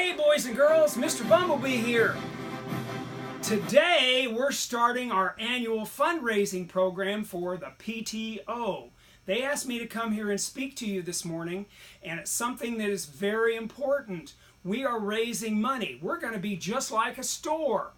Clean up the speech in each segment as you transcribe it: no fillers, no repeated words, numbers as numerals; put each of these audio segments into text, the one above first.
Hey boys and girls, Mr. Bumblebee here. Today we're starting our annual fundraising program for the PTO. They asked me to come here and speak to you this morning, and it's something that is very important. We are raising money. We're going to be just like a store.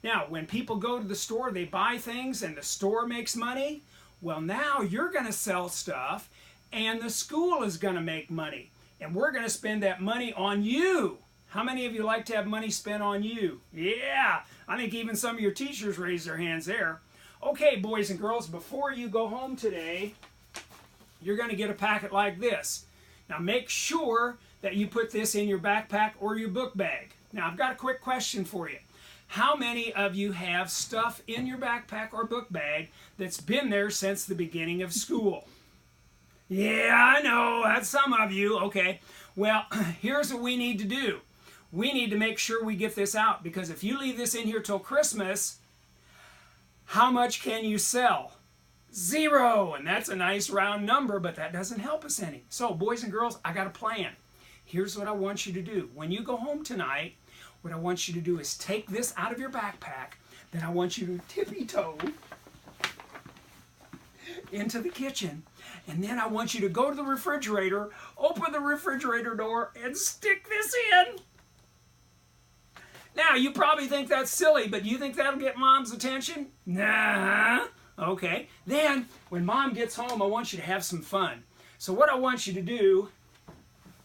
Now, when people go to the store, they buy things and the store makes money. Well, now you're going to sell stuff and the school is going to make money. And we're going to spend that money on you. How many of you like to have money spent on you? Yeah, I think even some of your teachers raised their hands there. Okay, boys and girls, before you go home today, you're going to get a packet like this. Now make sure that you put this in your backpack or your book bag. Now I've got a quick question for you. How many of you have stuff in your backpack or book bag that's been there since the beginning of school? Yeah, I know, that's some of you. Okay, well, here's what we need to do. We need to make sure we get this out, because if you leave this in here till Christmas, how much can you sell? 0, and that's a nice round number, but that doesn't help us any. So, boys and girls, I got a plan. Here's what I want you to do. When you go home tonight, what I want you to do is take this out of your backpack, then I want you to tippy-toe into the kitchen, and then I want you to go to the refrigerator, open the refrigerator door, and stick this in. Now, you probably think that's silly, but do you think that'll get Mom's attention? Nah. Okay. Then, when Mom gets home, I want you to have some fun. So what I want you to do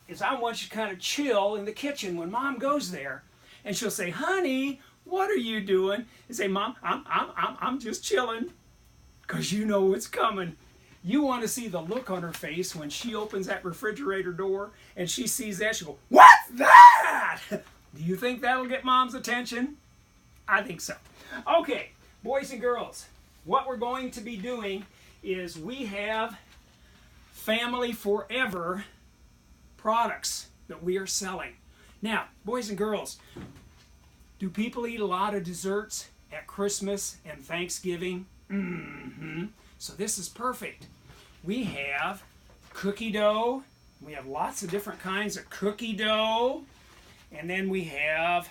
is I want you to kind of chill in the kitchen when Mom goes there, and she'll say, "Honey, what are you doing?" And say, "Mom, I'm just chilling," because you know what's coming. You want to see the look on her face when she opens that refrigerator door and she sees that. She'll go, "What's that?" Do you think that'll get Mom's attention? I think so. Okay, boys and girls, what we're going to be doing is we have Family Forever products that we are selling. Now, boys and girls, do people eat a lot of desserts at Christmas and Thanksgiving? So this is perfect. We have cookie dough. We have lots of different kinds of cookie dough. And then we have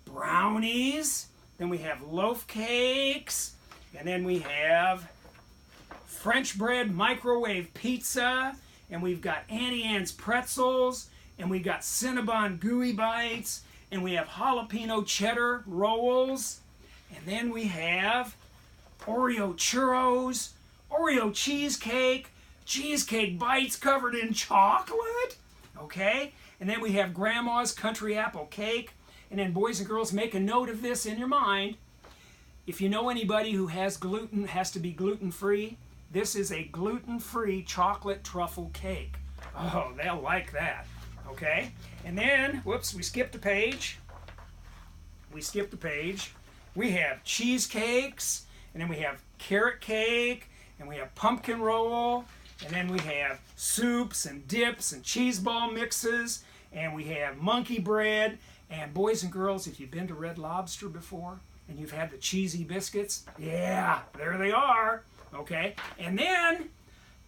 brownies. Then we have loaf cakes. And then we have French bread microwave pizza. And we've got Auntie Anne's pretzels. And we've got Cinnabon gooey bites. And we have jalapeno cheddar rolls. And then we have Oreo churros, Oreo cheesecake, cheesecake bites covered in chocolate. Okay? And then we have Grandma's country apple cake. And then, boys and girls, make a note of this in your mind. If you know anybody who has gluten, has to be gluten-free, this is a gluten-free chocolate truffle cake. Oh, they'll like that. Okay? And then, whoops, we skipped a page. We have cheesecakes, and then we have carrot cake, and we have pumpkin roll, and then we have soups and dips and cheese ball mixes, and we have monkey bread. And boys and girls, if you've been to Red Lobster before and you've had the cheesy biscuits, yeah, there they are. Okay, and then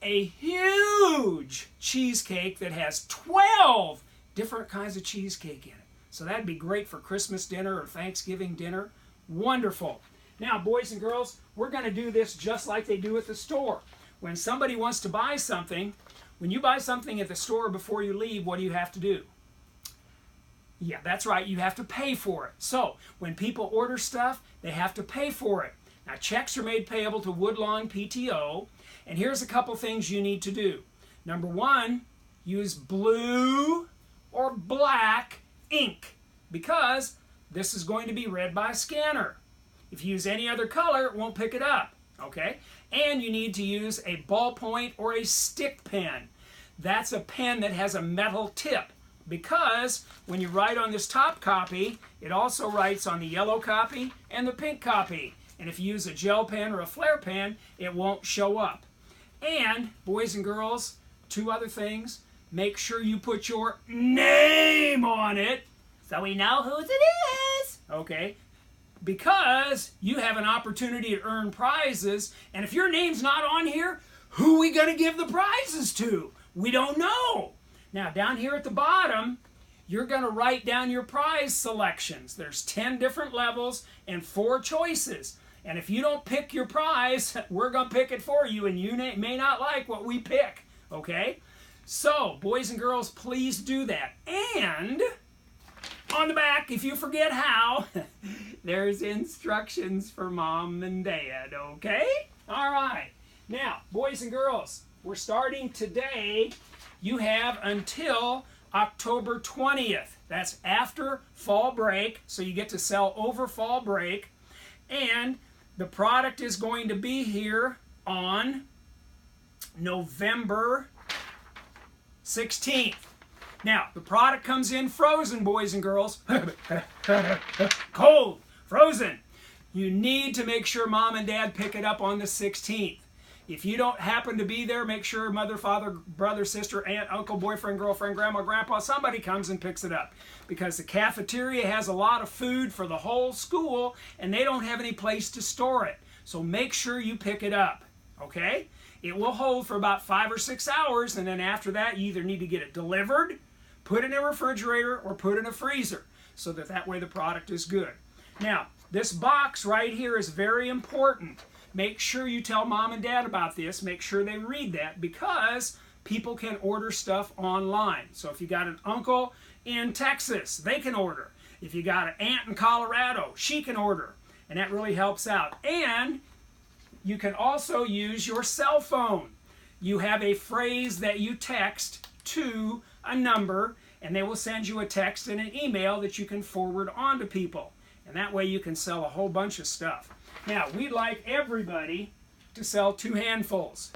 a huge cheesecake that has 12 different kinds of cheesecake in it. So that'd be great for Christmas dinner or Thanksgiving dinner. Wonderful. Now, boys and girls, we're going to do this just like they do at the store. When somebody wants to buy something, when you buy something at the store before you leave, what do you have to do? Yeah, that's right, you have to pay for it. So, when people order stuff, they have to pay for it. Now, checks are made payable to Woodlawn PTO, and here's a couple things you need to do. Number 1, use blue or black ink, because this is going to be read by a scanner. If you use any other color, it won't pick it up. Okay? And you need to use a ballpoint or a stick pen. That's a pen that has a metal tip, because when you write on this top copy, it also writes on the yellow copy and the pink copy. And if you use a gel pen or a flare pen, it won't show up. And, boys and girls, 2 other things. Make sure you put your name on it so we know whose it is. Okay? Because you have an opportunity to earn prizes, and if your name's not on here, who are we going to give the prizes to? We don't know. Now, down here at the bottom, you're going to write down your prize selections. There's 10 different levels and 4 choices. And if you don't pick your prize, we're going to pick it for you, and you may not like what we pick, okay? So, boys and girls, please do that. And on the back, if you forget how, there's instructions for Mom and Dad, okay? All right. Now, boys and girls, we're starting today. You have until October 20th. That's after fall break, so you get to sell over fall break. And the product is going to be here on November 16th. Now, the product comes in frozen, boys and girls. Cold, frozen. You need to make sure Mom and Dad pick it up on the 16th. If you don't happen to be there, make sure mother, father, brother, sister, aunt, uncle, boyfriend, girlfriend, grandma, grandpa, somebody comes and picks it up. Because the cafeteria has a lot of food for the whole school, and they don't have any place to store it. So make sure you pick it up, okay? It will hold for about 5 or 6 hours, and then after that, you either need to get it delivered, put it in a refrigerator, or put it in a freezer, so that way the product is good. Now, this box right here is very important. Make sure you tell Mom and Dad about this. Make sure they read that, because people can order stuff online. So if you got an uncle in Texas, they can order. If you got an aunt in Colorado, she can order. And that really helps out. And you can also use your cell phone. You have a phrase that you text to a number, and they will send you a text and an email that you can forward on to people. And that way you can sell a whole bunch of stuff. Now, we'd like everybody to sell 2 handfuls.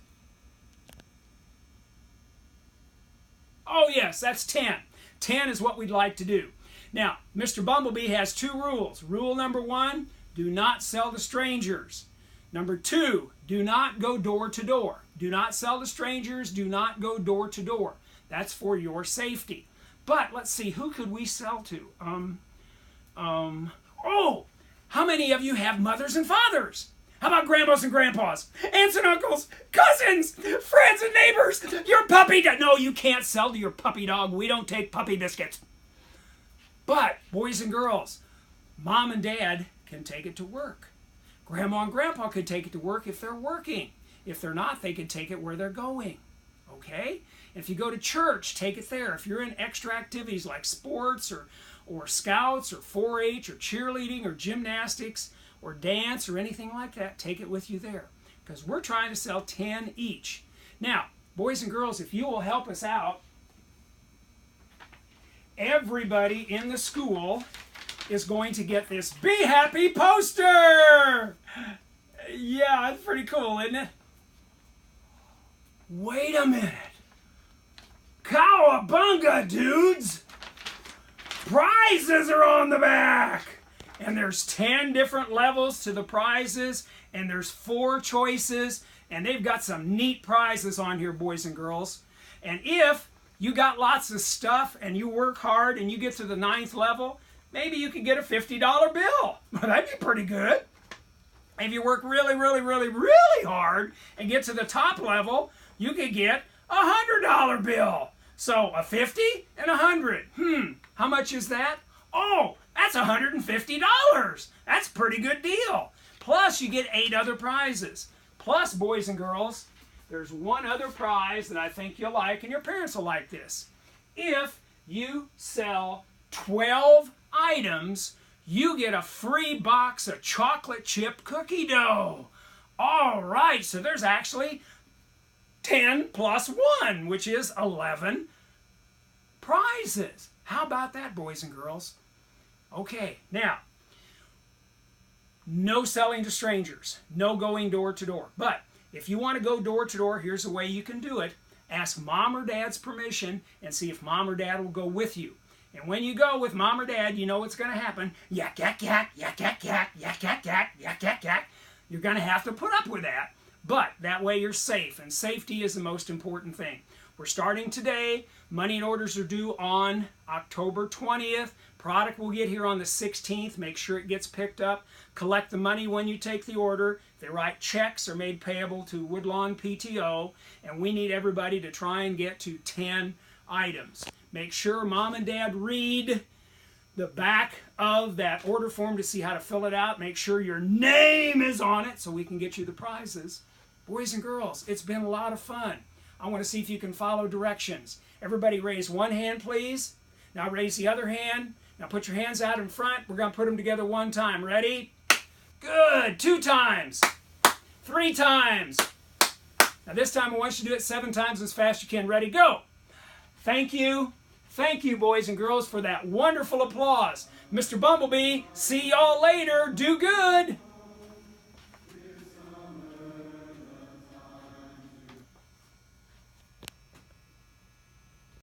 Oh yes, that's 10. 10 is what we'd like to do. Now, Mr. Bumblebee has 2 rules. Rule number 1, do not sell to strangers. Number 2, do not go door to door. Do not sell to strangers. Do not go door to door. That's for your safety. But let's see, who could we sell to? Oh, how many of you have mothers and fathers? How about grandmas and grandpas, aunts and uncles, cousins, friends and neighbors? Your puppy dog. No, you can't sell to your puppy dog. We don't take puppy biscuits. But, boys and girls, Mom and Dad can take it to work. Grandma and Grandpa could take it to work if they're working. If they're not, they can take it where they're going. Okay? If you go to church, take it there. If you're in extra activities like sports or scouts or 4-H or cheerleading or gymnastics or dance or anything like that, take it with you there. Because we're trying to sell 10 each. Now, boys and girls, if you will help us out, everybody in the school is going to get this Be Happy poster! Yeah, it's pretty cool, isn't it? Wait a minute. Cowabunga, dudes! Prizes are on the back! And there's 10 different levels to the prizes, and there's 4 choices, and they've got some neat prizes on here, boys and girls. And if you got lots of stuff and you work hard and you get to the 9th level, maybe you could get a $50 bill. That'd be pretty good. If you work really, really, really, really hard and get to the top level, you could get a $100 bill. So a 50 and a 100. How much is that? Oh, that's $150. That's a pretty good deal. Plus, you get 8 other prizes. Plus, boys and girls, there's one other prize that I think you'll like, and your parents will like this. If you sell 12 items, you get a free box of chocolate chip cookie dough. All right, so there's actually 10 plus 1, which is 11 prizes. How about that, boys and girls? Okay, now, no selling to strangers, no going door to door. But if you want to go door to door, here's a way you can do it. Ask Mom or Dad's permission and see if Mom or Dad will go with you. And when you go with Mom or Dad, you know what's going to happen. Yak, yak, yak, yak, yak, yak, yak, yak, yak, yak, yak, yak. You're going to have to put up with that. But that way you're safe, and safety is the most important thing. We're starting today. Money and orders are due on October 20th. Product will get here on the 16th. Make sure it gets picked up. Collect the money when you take the order. They write checks are made payable to Woodlawn PTO, and we need everybody to try and get to 10 items. make sure Mom and Dad read the back of that order form to see how to fill it out. Make sure your name is on it so we can get you the prizes. Boys and girls, it's been a lot of fun. I want to see if you can follow directions. Everybody raise one hand, please. Now raise the other hand. Now put your hands out in front. We're going to put them together one time. Ready? Good. 2 times. 3 times. Now this time I want you to do it 7 times as fast as you can. Ready? Go. Thank you. Thank you, boys and girls, for that wonderful applause. Mr. Bumblebee, see y'all later. Do good.